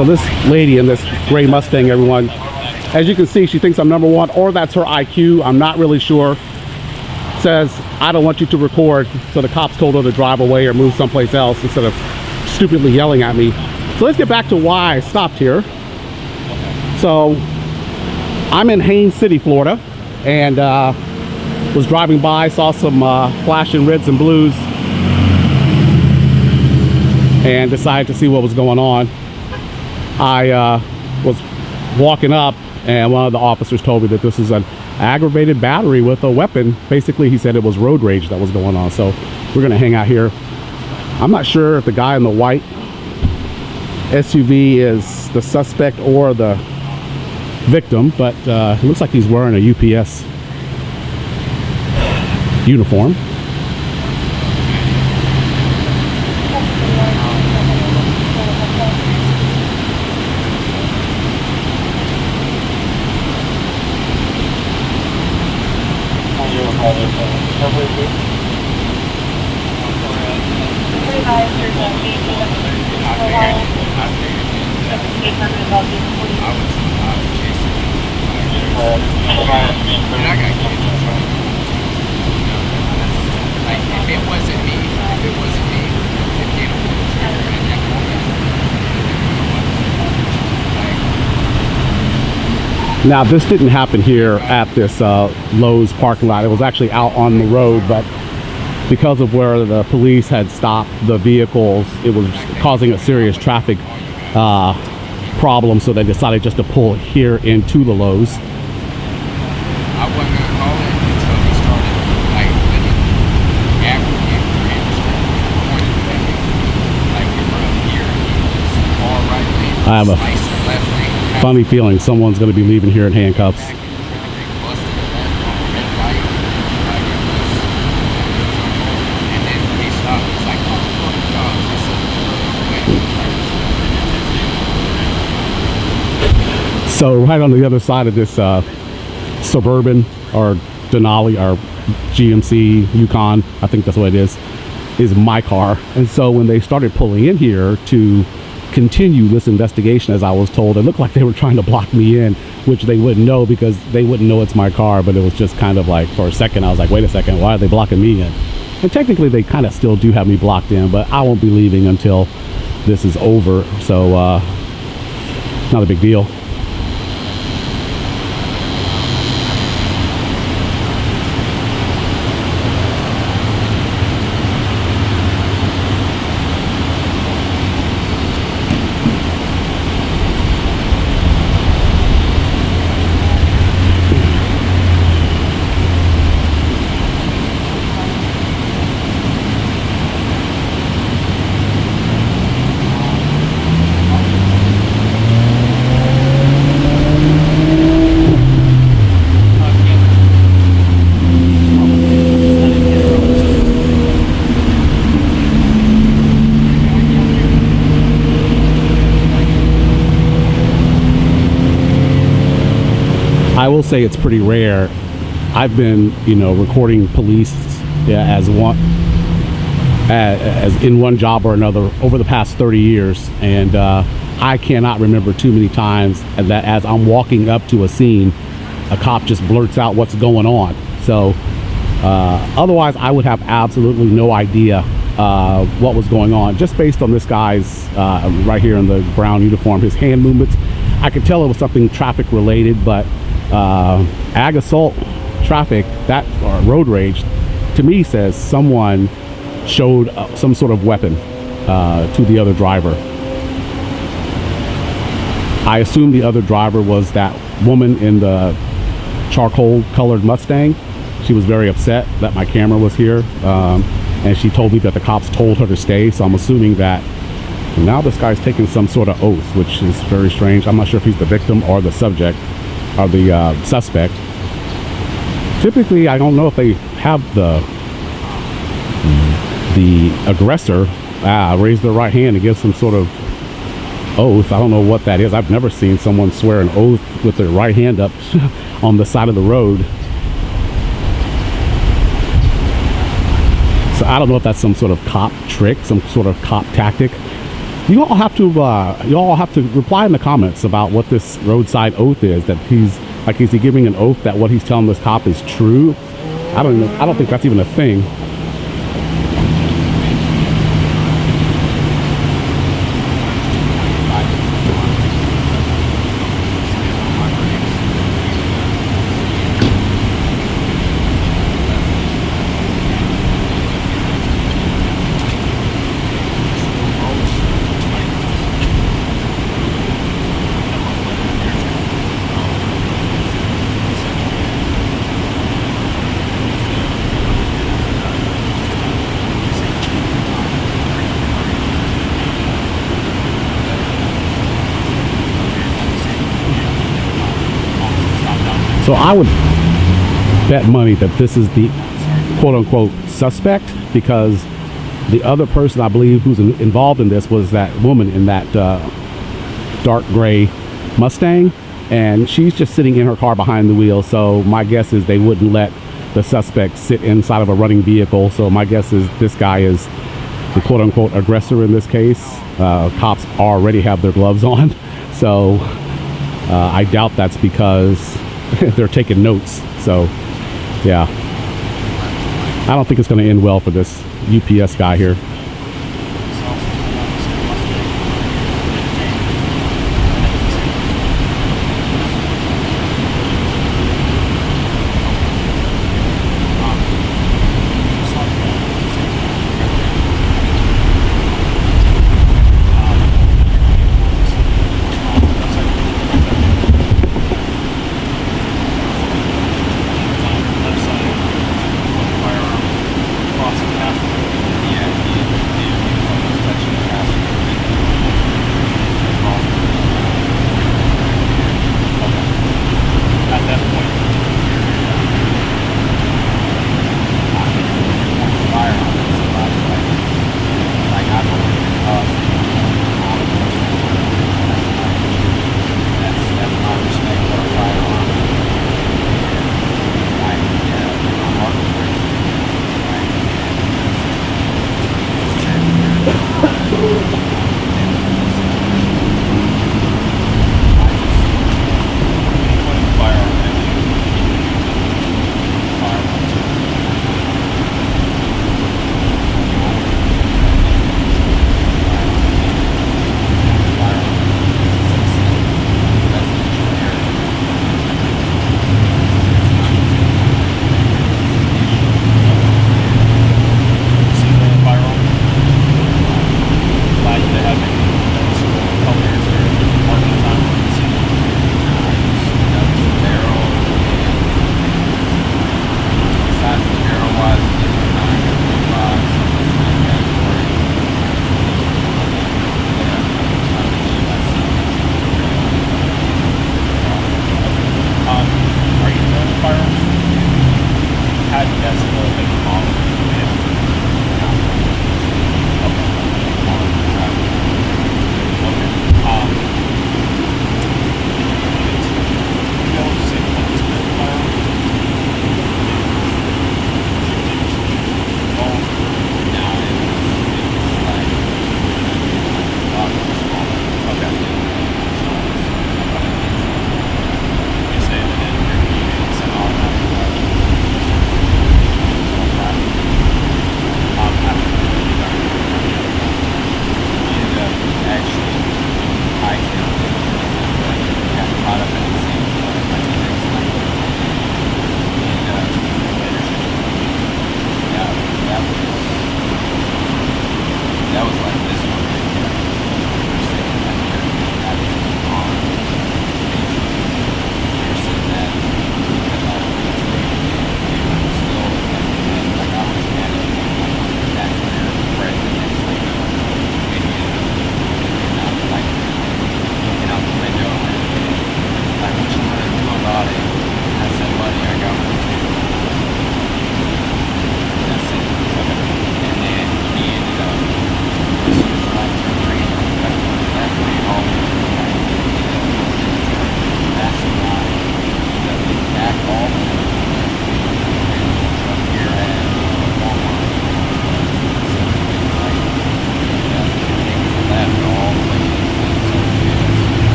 So this lady in this gray Mustang, everyone, as you can see, she thinks I'm number one, or that's her IQ. I'm not really sure. Says, I don't want you to record. So the cops told her to drive away or move someplace else instead of stupidly yelling at me. So let's get back to why I stopped here. So I'm in Haines City, Florida, and was driving by, saw some flashing reds and blues, and decided to see what was going on. I was walking up, and one of the officers told me that this is an aggravated battery with a weapon. Basically, he said it was road rage that was going on. So we're gonna hang out here. I'm not sure if the guy in the white SUV is the suspect or the victim, but it looks like he's wearing a UPS uniform. Now, this didn't happen here at this Lowe's parking lot. It was actually out on the road, but because of where the police had stopped the vehicles, it was causing a serious traffic problem, so they decided just to pull here into the Lowe's. I wasn't gonna call it until he started like after he pointed the finger, like we were up here, he was far right lane, I have a sliced the left lane. funny feeling someone's going to be leaving here in handcuffs. So right on the other side of this Suburban or Denali or GMC Yukon, I think that's what it is my car. And so when they started pulling in here to continue this investigation, as I was told, it looked like they were trying to block me in, which they wouldn't know because they wouldn't know it's my car. But it was just kind of like, for a second I was like, wait a second, why are they blocking me in? And technically they kind of still do have me blocked in, but I won't be leaving until this is over, so not a big deal. I will say it's pretty rare. I've been, recording police as in one job or another over the past 30 years, and I cannot remember too many times that as I'm walking up to a scene, a cop just blurts out what's going on. So otherwise, I would have absolutely no idea what was going on, just based on this guy's right here in the brown uniform, his hand movements. I could tell it was something traffic related, but ag assault traffic, that or road rage, to me says someone showed some sort of weapon to the other driver. I assume the other driver was that woman in the charcoal colored Mustang. She was very upset that my camera was here, and she told me that the cops told her to stay, so I'm assuming that now this guy's taking some sort of oath, which is very strange. I'm not sure if he's the victim or the subject or the suspect. Typically, I don't know if they have the aggressor raise their right hand and give some sort of oath. I don't know what that is. I've never seen someone swear an oath with their right hand up on the side of the road. So I don't know if that's some sort of cop trick, some sort of cop tactic. You all have to reply in the comments about what this roadside oath is. That is he giving an oath that what he's telling this cop is true? I don't think that's even a thing. So I would bet money that this is the quote-unquote suspect, because the other person I believe who's involved in this was that woman in that dark gray Mustang, and she's just sitting in her car behind the wheel. So my guess is they wouldn't let the suspect sit inside of a running vehicle. So my guess is this guy is the quote-unquote aggressor in this case. Cops already have their gloves on, so I doubt that's because they're taking notes. So yeah, I don't think it's going to end well for this UPS guy here.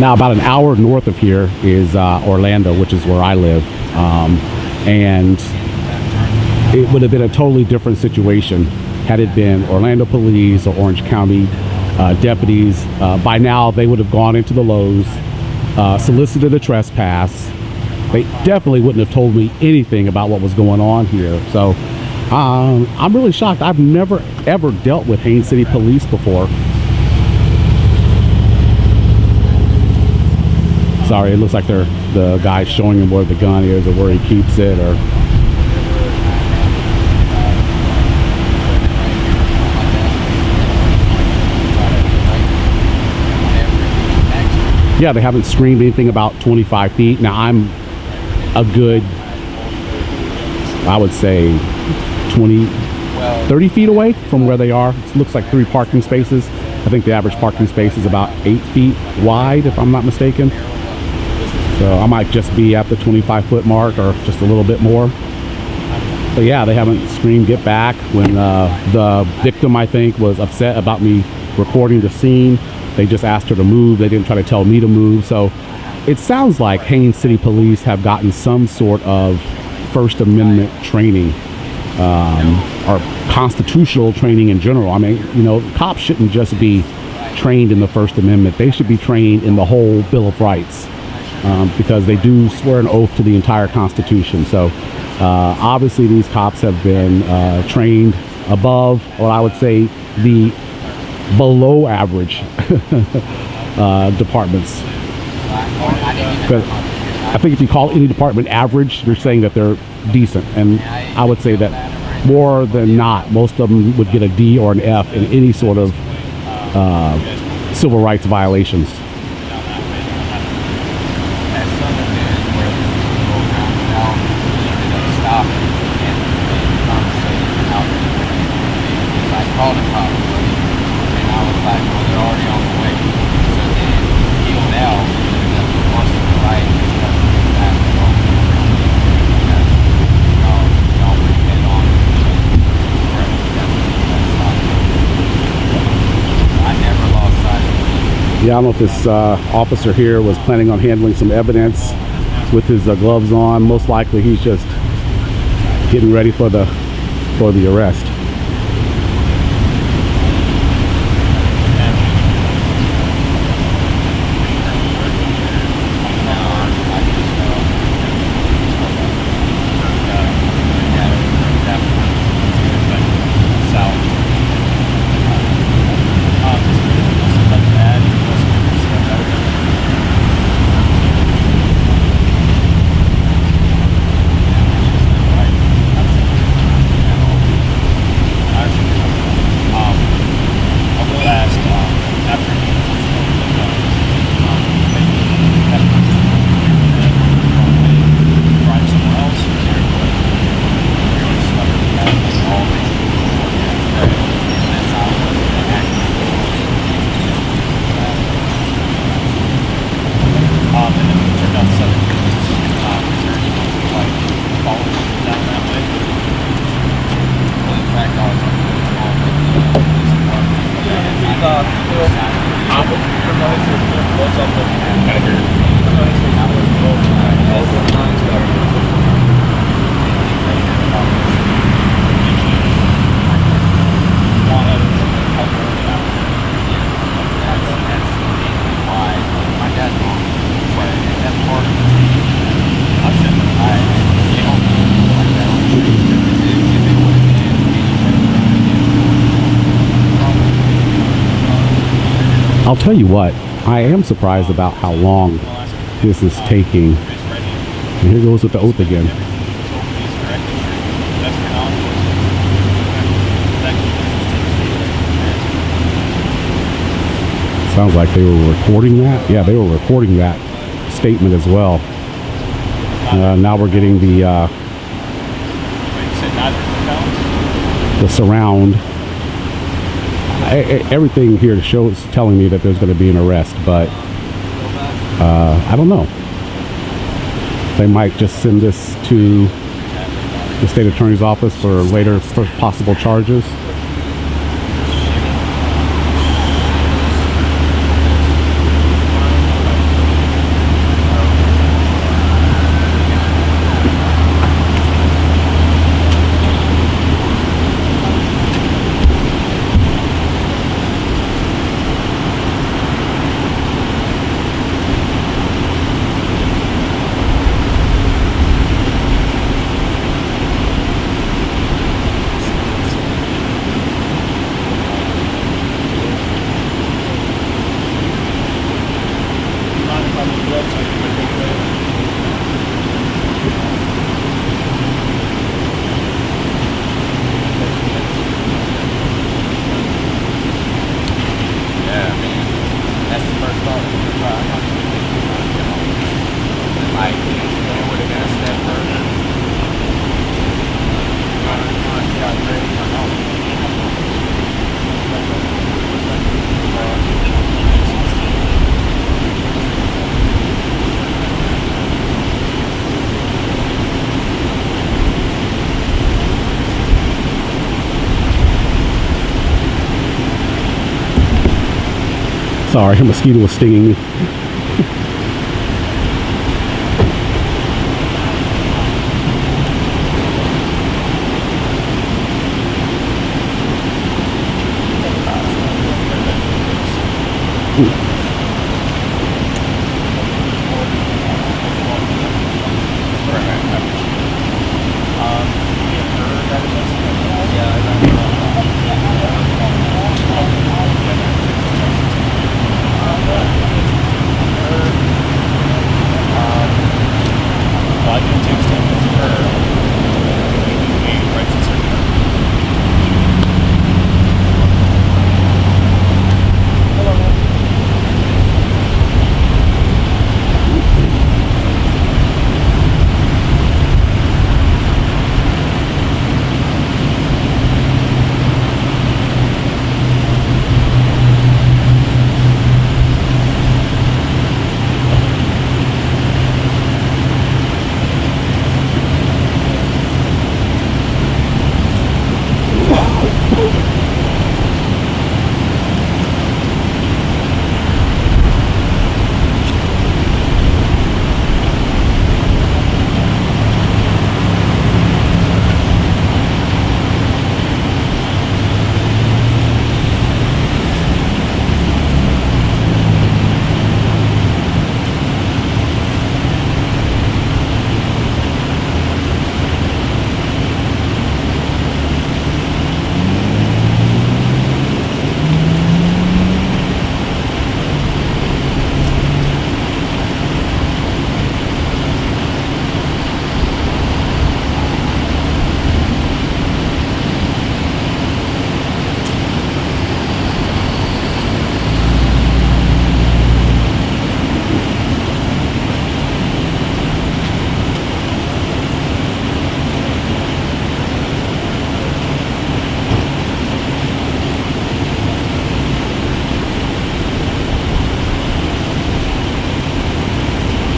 Now, about an hour north of here is Orlando, which is where I live, and it would have been a totally different situation had it been Orlando police or Orange County deputies. By now, they would have gone into the Lowe's, solicited a trespass. They definitely wouldn't have told me anything about what was going on here. So I'm really shocked. I've never ever dealt with Haines City Police before. Sorry, it looks like the guy's showing him where the gun is or where he keeps it, or yeah, they haven't screamed anything about 25 feet. Now I'm a good, I would say 30 feet away from where they are. It looks like 3 parking spaces. I think the average parking space is about 8 feet wide, if I'm not mistaken. So I might just be at the 25-foot mark or just a little bit more. But yeah, they haven't screamed get back. When the victim, I think, was upset about me recording the scene, they just asked her to move. They didn't try to tell me to move. So it sounds like Haines City Police have gotten some sort of First Amendment training, or constitutional training in general. I mean, you know, cops shouldn't just be trained in the First Amendment. They should be trained in the whole Bill of Rights, because they do swear an oath to the entire Constitution. So obviously these cops have been trained above what I would say the below average departments. I think if you call any department average, you're saying that they're decent, and I would say that more than not, most of them would get a D or an F in any sort of civil rights violations. Called a cop, and I was like, well, they're already on the way. So then he went out, and then once to the right, and started back and on because y'all were head on. I never lost sight of it. Yeah, I don't know if this officer here was planning on handling some evidence with his gloves on. Most likely he's just getting ready for the arrest. I'll tell you what, I am surprised about how long this is taking. And here goes with the oath again. Sounds like they were recording that. Yeah, they were recording that statement as well. Now we're getting the surround. Everything here shows telling me that there's going to be an arrest, but I don't know. They might just send this to the state attorney's office for later possible charges. Sorry, a mosquito was stinging me.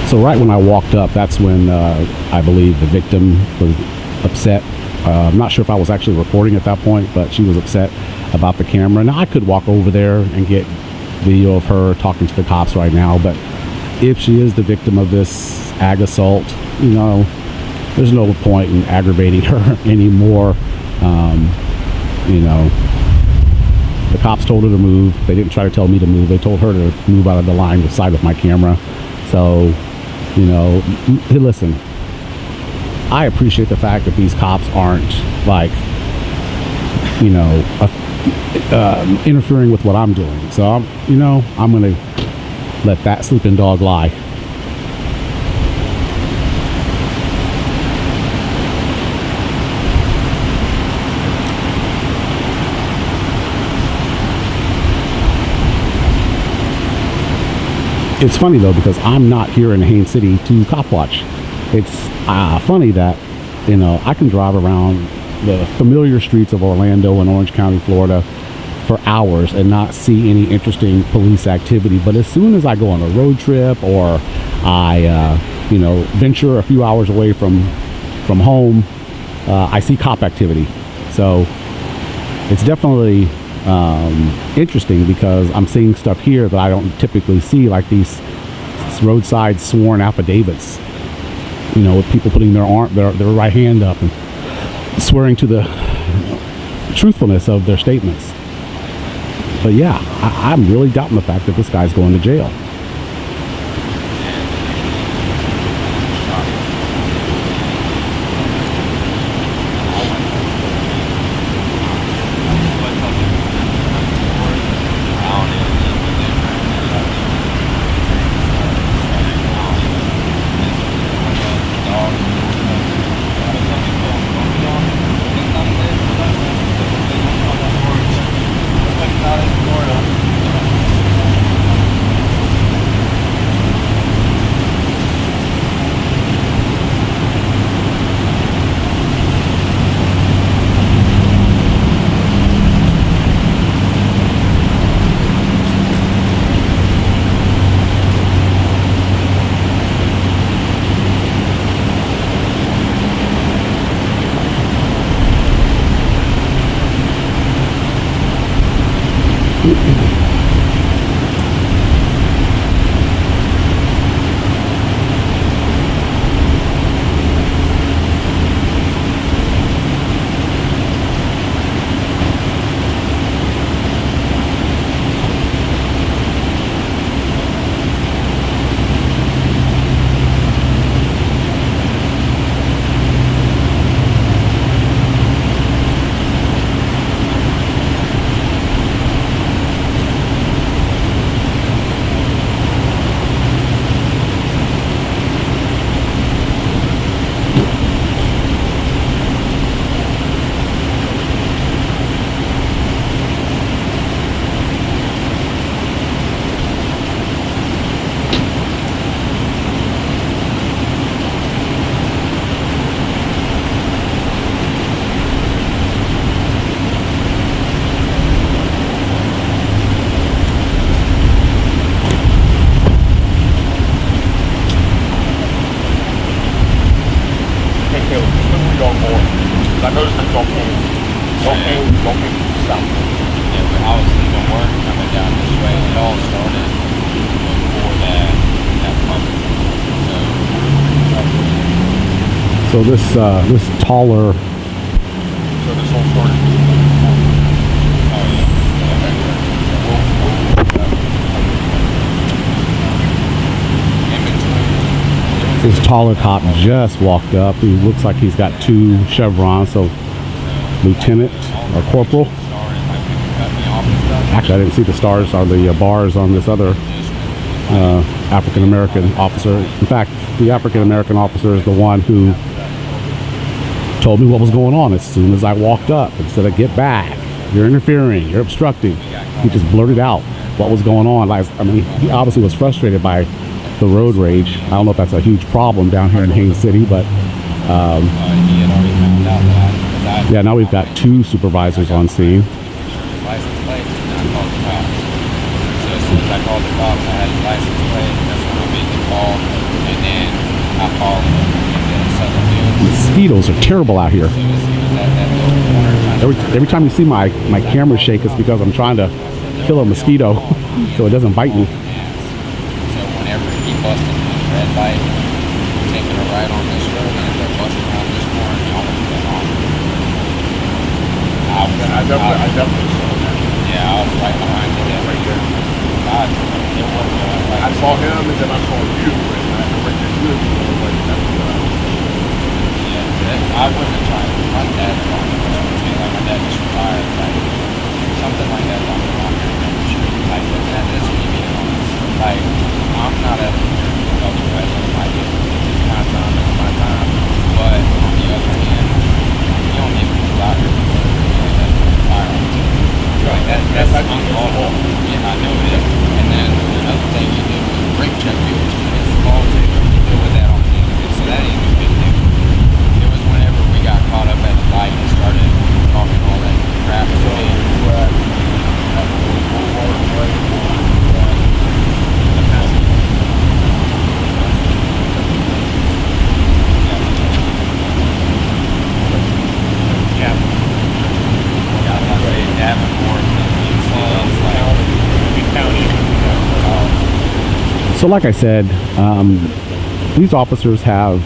So right when I walked up, that's when I believe the victim was upset. I'm not sure if I was actually recording at that point, but she was upset about the camera. Now I could walk over there and get video of her talking to the cops right now, but if she is the victim of this ag assault, you know, there's no point in aggravating her anymore. You know, the cops told her to move. They didn't try to tell me to move. They told her to move out of the line of sight of my camera. So, you know, hey, listen, I appreciate the fact that these cops aren't like, you know, interfering with what I'm doing. So I'm going to let that sleeping dog lie. It's funny though, because I'm not here in Haines City to cop watch. It's funny that, you know, I can drive around the familiar streets of Orlando and Orange County, Florida for hours and not see any interesting police activity. But as soon as I go on a road trip or I, you know, venture a few hours away from home, I see cop activity. So it's definitely interesting because I'm seeing stuff here that I don't typically see, like these roadside sworn affidavits, you know, with people putting their right hand up and swearing to the truthfulness of their statements. But yeah, I'm really doubting the fact that this guy's going to jail. speed on more. I noticed that don't aim. Don't aim. Stop. Yeah, but I was leaving work coming down this way. It all started before that pumping. So this taller. So this whole started. Oh yeah. This taller cop just walked up. He looks like he's got 2 chevrons, so lieutenant or corporal. Actually, I didn't see the stars or the bars on this other African American officer. In fact, the African American officer is the one who told me what was going on as soon as I walked up and said, "Get back! You're interfering. You're obstructing." He just blurted out what was going on. I mean, he obviously was frustrated by the road rage. I don't know if that's a huge problem down here in Haines City, but yeah, now we've got 2 supervisors on scene. License plate, and I called the cops. So as soon as I called the cops, I had his license plate. That's when I made the call, and then I followed him into Southern Hills. Mosquitoes are terrible out here. As soon as he was at that little corner, Every time you see my camera shake, it's because I'm trying to kill a mosquito so it doesn't bite me. so whenever he busted his red light, taking a right on this road, and ended up busting around this corner, and he almost went on. I definitely saw that. Yeah, I was right behind him. Right there. God, it wasn't like I saw him and then I saw you, and I right there too. I was like, yeah, I wasn't trying to. My dad was on the road. Like my dad just retired. Like something like that on the wrong street. Like that is me being honest. Like I'm not a public president. Like it's my time, it's my time. But on the other hand, you don't need people out here firearms. Like that's uncalled for. Yeah, I know it is. And then another thing you do is brake check vehicles. It's small too. You deal with that on the end. So that ain't a good thing. It was whenever we got caught up at the light and started talking all that crap to me. So like I said, these officers have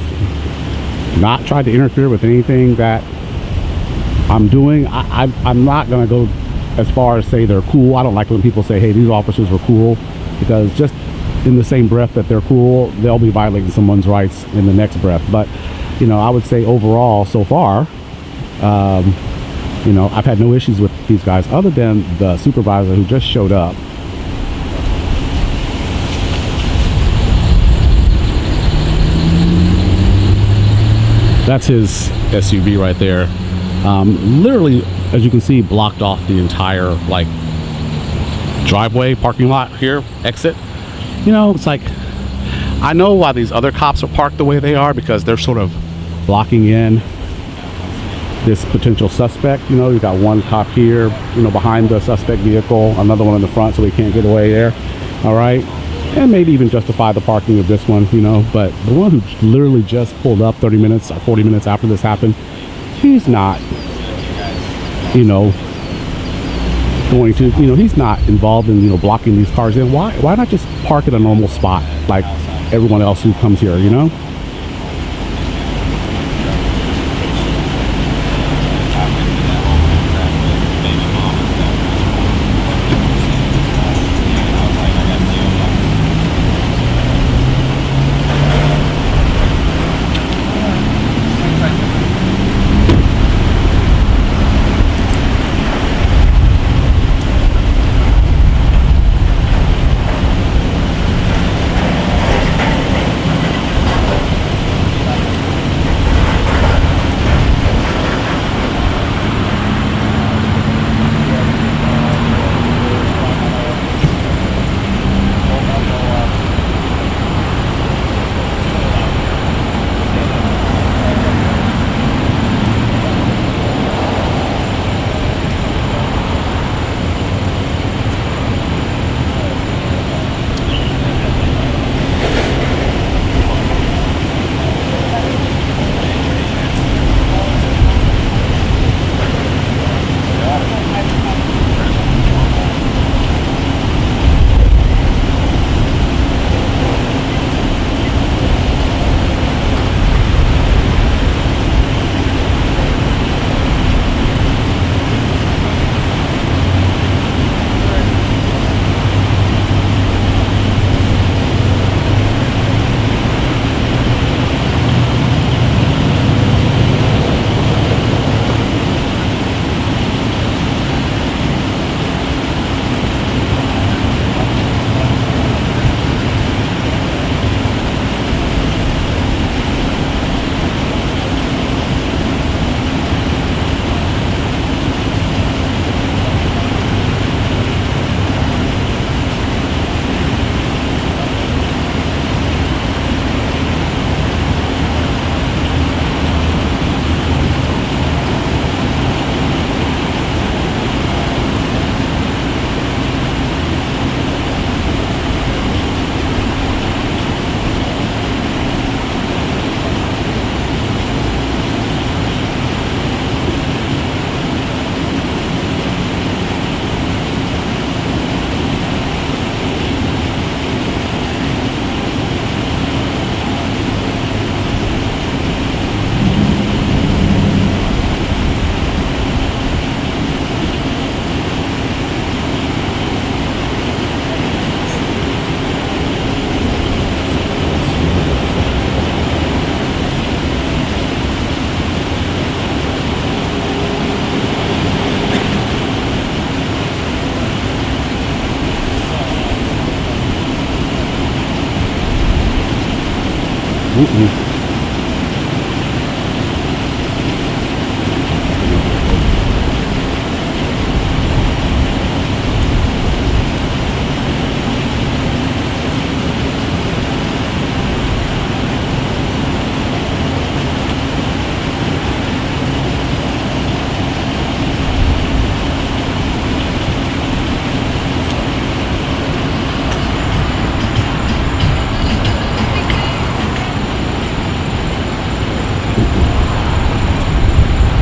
not tried to interfere with anything that I'm doing. I'm not going to go as far as say they're cool. I don't like when people say, hey, these officers were cool, because just in the same breath that they're cool, they'll be violating someone's rights in the next breath. But, you know, I would say overall so far, you know, I've had no issues with these guys other than the supervisor who just showed up. That's his SUV right there. Literally, as you can see, blocked off the entire like driveway, parking lot here, exit. You know, it's like, I know why these other cops are parked the way they are, because they're sort of blocking in this potential suspect. You know, you got one cop here, you know, behind the suspect vehicle, another one in the front so he can't get away there. All right. And maybe even justify the parking of this one, you know, but the one who literally just pulled up 30 minutes or 40 minutes after this happened, he's not, you know, going to, you know, he's not involved in, you know, blocking these cars in. Why not just park at a normal spot like everyone else who comes here, you know? Mm-mm.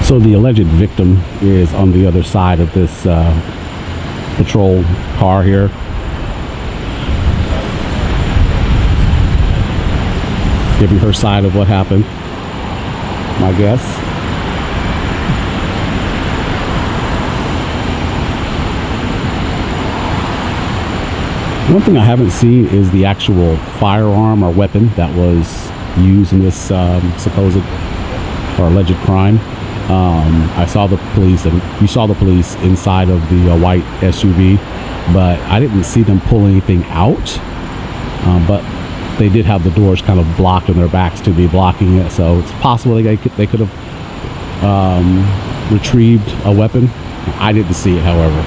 So the alleged victim is on the other side of this patrol car here. Giving her side of what happened, my guess. One thing I haven't seen is the actual firearm or weapon that was used in this supposed or alleged crime. I saw the police, and you saw the police inside of the white SUV, but I didn't see them pull anything out. But they did have the doors kind of blocked and their backs to be blocking it, so it's possible they could have retrieved a weapon. I didn't see it, however.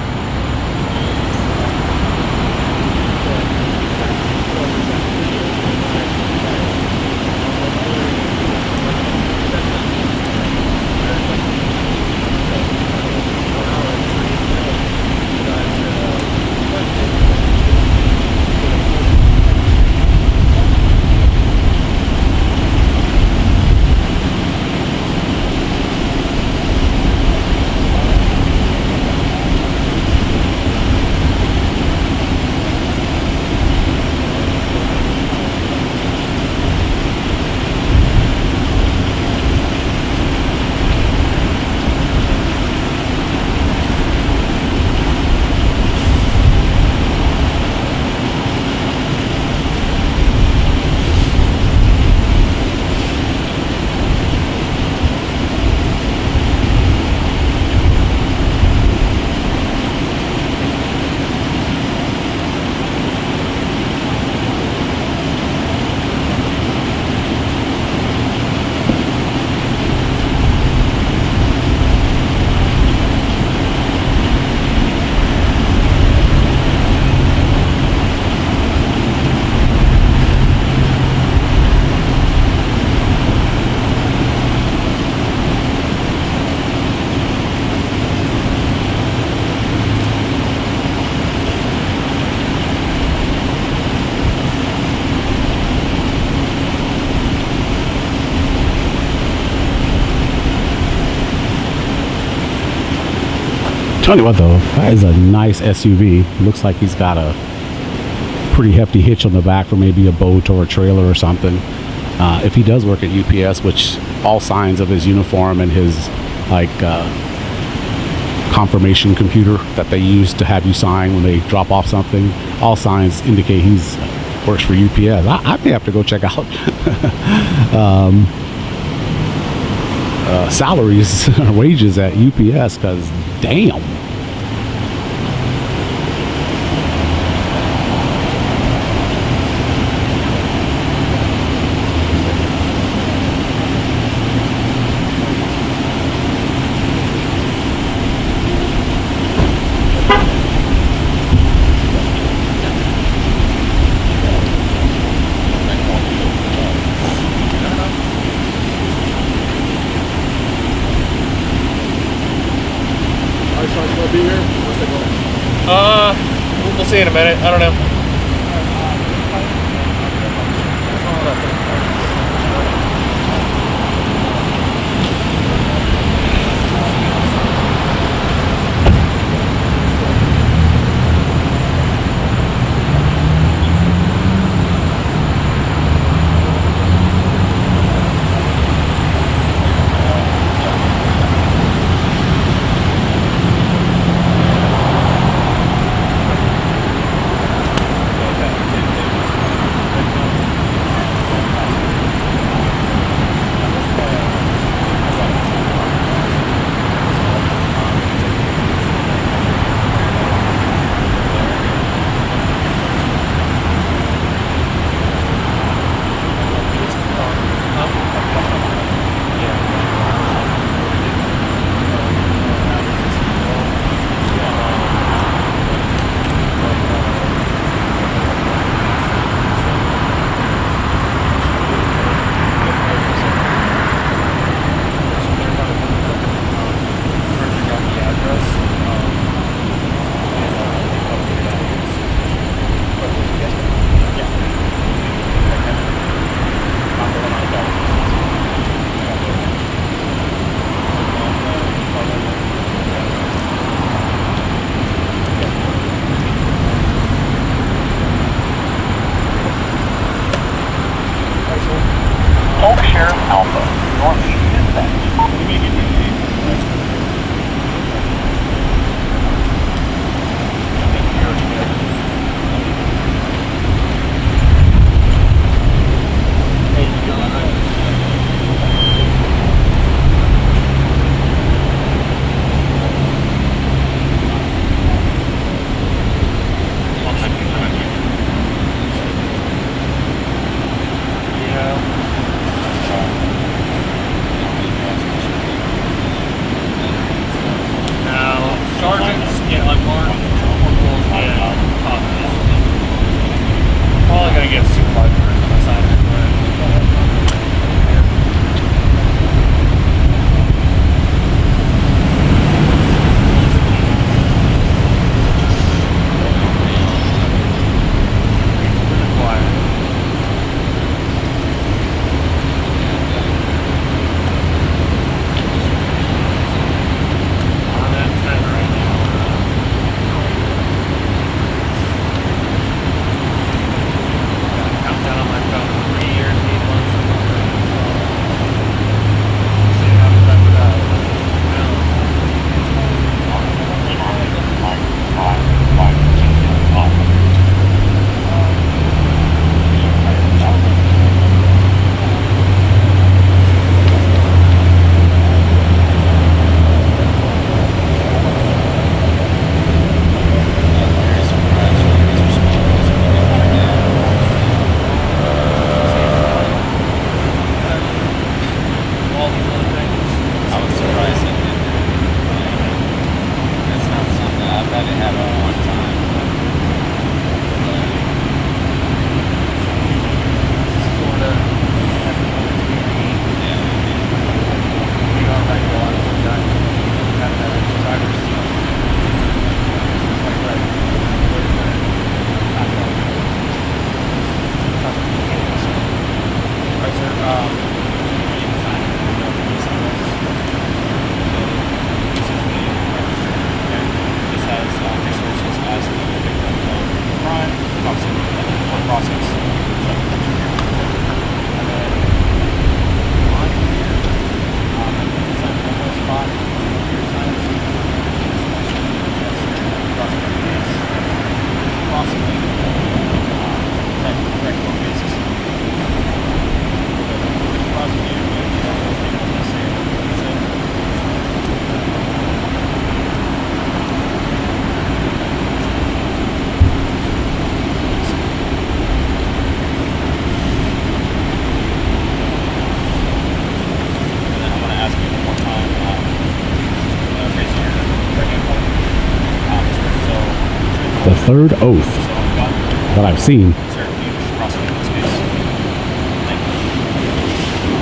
Tell you what though, that is a nice SUV. Looks like he's got a pretty hefty hitch on the back for maybe a boat or a trailer or something. If he does work at UPS, which all signs of his uniform and his like confirmation computer that they use to have you sign when they drop off something, all signs indicate he's works for UPS. I may have to go check out salaries wages at UPS, because damn. We'll see in a minute. I don't know. Polk Sheriff Alpha, Northeast Dispatch. You make it really easy. Sergeants get unmarked, corporals get copies. Probably gonna get supervisor on the side of it. The third oath that I've seen.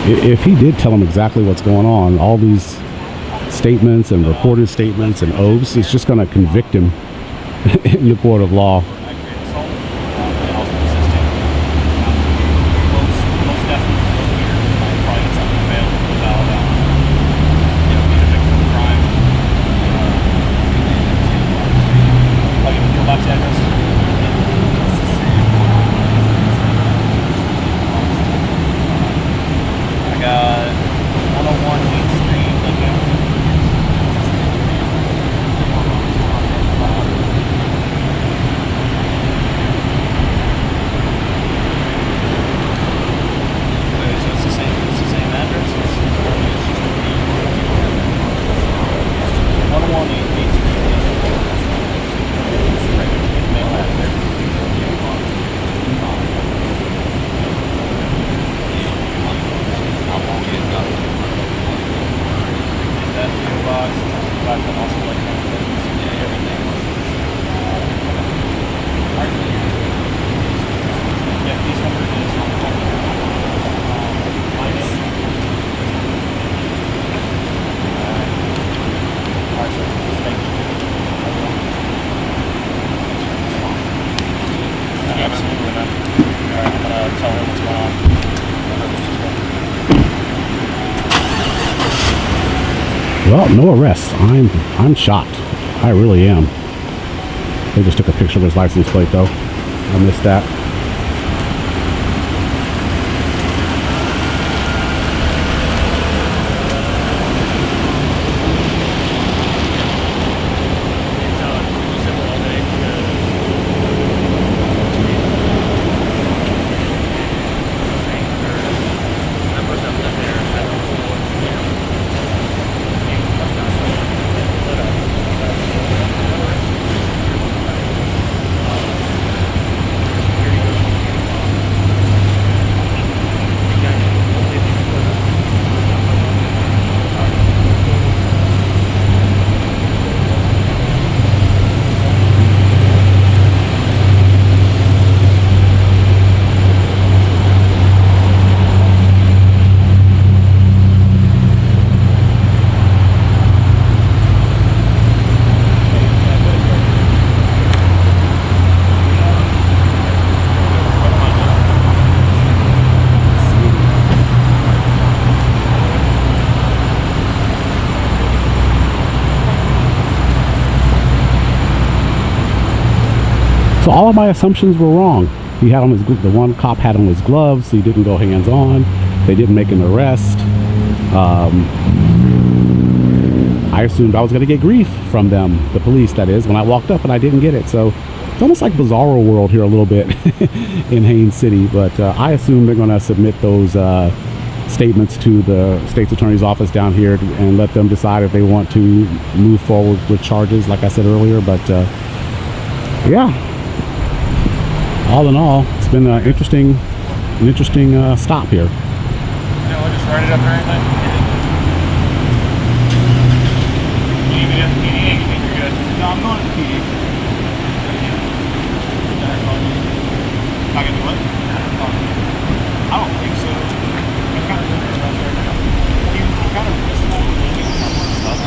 If he did tell him exactly what's going on, all these statements and reported statements and oaths, it's just going to convict him in the court of law. Well, no arrest. I'm shocked. I really am. They just took a picture of his license plate though. I missed that. So all of my assumptions were wrong. He had on his, the one cop had on his gloves, so he didn't go hands-on. They didn't make an arrest. I assumed I was going to get grief from them, the police, that is, when I walked up, and I didn't get it. So it's almost like Bizarro World here a little bit in Haines City. But I assume they're going to submit those statements to the state's attorney's office down here and let them decide if they want to move forward with charges, like I said earlier. But yeah, all in all, it's been an interesting stop here. I'll just write it up or anything. You're good. No, I'm going to the PD. Not gonna do what? I don't think so. I kind of remember about there now. He kind of missed a little bit of stuff.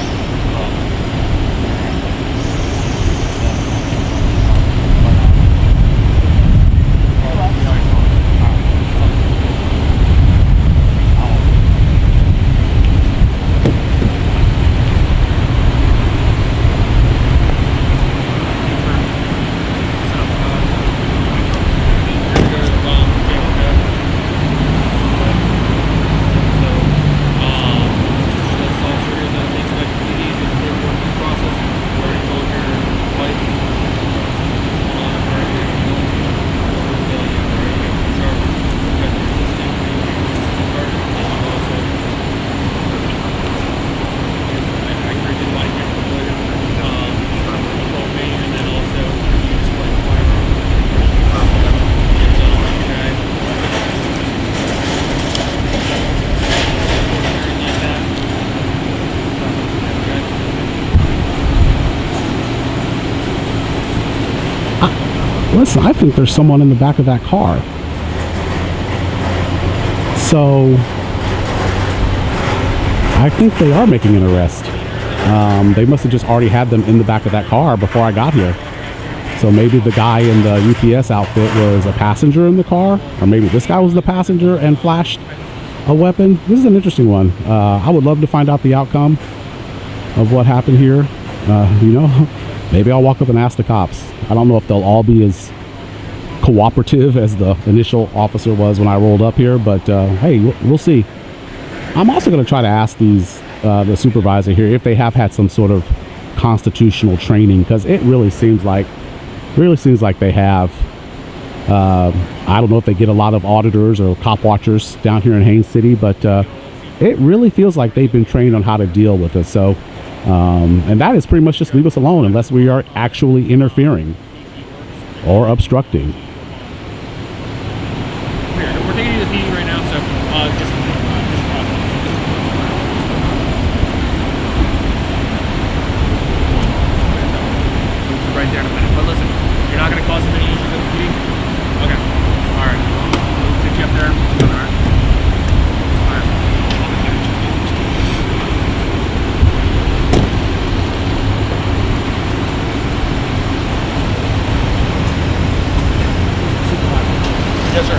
Listen, I think there's someone in the back of that car. So I think they are making an arrest. They must have just already had them in the back of that car before I got here. So maybe the guy in the UPS outfit was a passenger in the car, or maybe this guy was the passenger and flashed a weapon. This is an interesting one. I would love to find out the outcome of what happened here. You know, maybe I'll walk up and ask the cops. I don't know if they'll all be as cooperative as the initial officer was when I rolled up here, but hey, we'll see. I'm also going to try to ask the supervisor here if they have had some sort of constitutional training, because it really seems like they have. I don't know if they get a lot of auditors or cop watchers down here in Haines City, but it really feels like they've been trained on how to deal with it. So and that is pretty much just leave us alone unless we are actually interfering or obstructing. We're taking you to the PD right now, so just right there in a minute. But listen, you're not going to cause them any issues at the PD? Okay. All right. We'll take you up there. All right. All right. Yes, sir.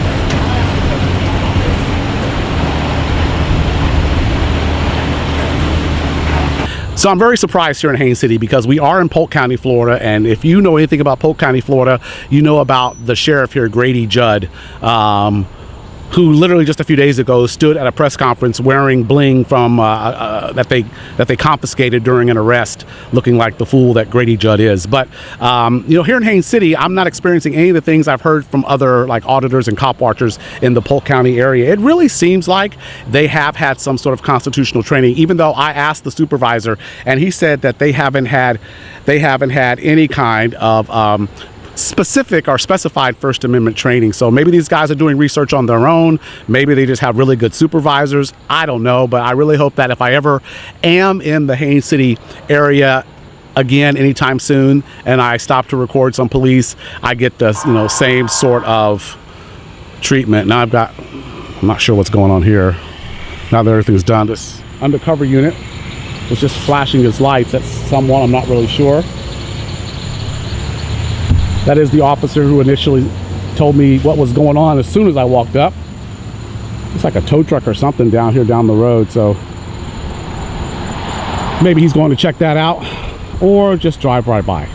So I'm very surprised here in Haines City because we are in Polk County, Florida, and if you know anything about Polk County, Florida, you know about the sheriff here, Grady Judd, who literally just a few days ago stood at a press conference wearing bling from that they confiscated during an arrest, looking like the fool that Grady Judd is. But you know, here in Haines City, I'm not experiencing any of the things I've heard from other like auditors and cop watchers in the Polk County area. It really seems like they have had some sort of constitutional training, even though I asked the supervisor and he said that they haven't had any kind of specific or specified First Amendment training. So maybe these guys are doing research on their own. Maybe they just have really good supervisors. I don't know, but I really hope that if I ever am in the Haines City area again anytime soon and I stop to record some police, I get the same sort of treatment. Now I'm not sure what's going on here. Now that everything's done, this undercover unit was just flashing his lights at someone, I'm not really sure. That is the officer who initially told me what was going on as soon as I walked up. It's like a tow truck or something down here down the road, so maybe he's going to check that out or just drive right by.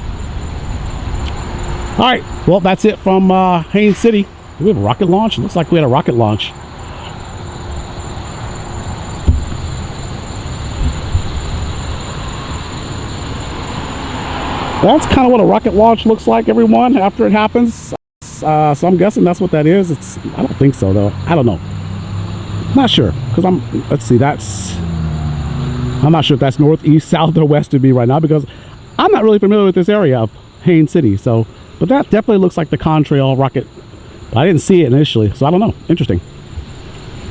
All right, well, that's it from Haines City. Do we have a rocket launch? It looks like we had a rocket launch. That's kind of what a rocket launch looks like, everyone, after it happens. So I'm guessing that's what that is. I don't think so, though. I don't know. Not sure, because let's see, I'm not sure if that's north, east, south, or west of me right now, because I'm not really familiar with this area of Haines City. So, but that definitely looks like the contrail rocket. I didn't see it initially, so I don't know. Interesting.